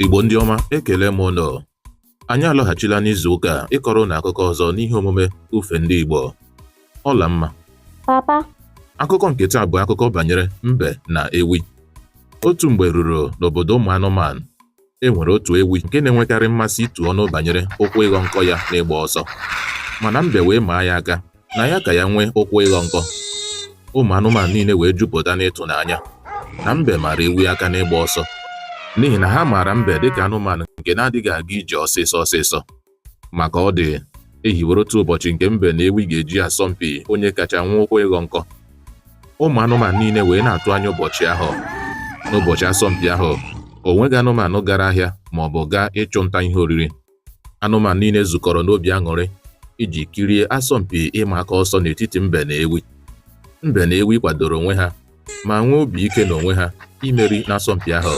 Igbo ndị ọma, ekele m unu. Anyị alọghachila n'izu ụka ịkọrọ unu akụkọ ọzọ n'ihe omume ufe ndị Igbo. Ọla mma. Papa. Akụkọ nke taa bụ akụkọ banyere mbe na ewi. Otu mgbe ruru n'obodo ụmụ anụmanụ. E nwere otu ewi nke na-enwekarị mmasị ịtụ ọnụ banyere ụkwụ ịghọ nkọ ya n'ịgba ọsọ. Mana mbe wee maa ya aka na ya ka ya nwee ụkwụ ịghọ nkọ. Ụmụ anụmanụ niile wee jupụta n'ịtụnanya na mbe mara ewi aka n'ịgba ọsọ, n'ihi na ha maara mbe dịka anụmanụ nke na-adịghị aga ije ọsịsọ. Maka ọ dị ehiwere otu ụbọchị nke mbe na ewi ga-eji asọmpi onye kacha nwee ụkwụ ịghọ nkọ. Ụmụ anụmanụ niile wee na-atụ anya ụbọchị ahụ. N'ụbọchị asọmpi ahụ, o nweghị anụmanụ gara ahịa ma ọ bụ gaa ịchụ nta ihe oriri. Anụmanụ niile zukọrọ n'obi aṅụrị iji kirie asọmpi ịma aka ọsọ n'etiti mbe na ewi. Mbe na ewi kwadoro onwe ha ma nwee obi ike n'onwe ha imeri n'asọmpi ahụ.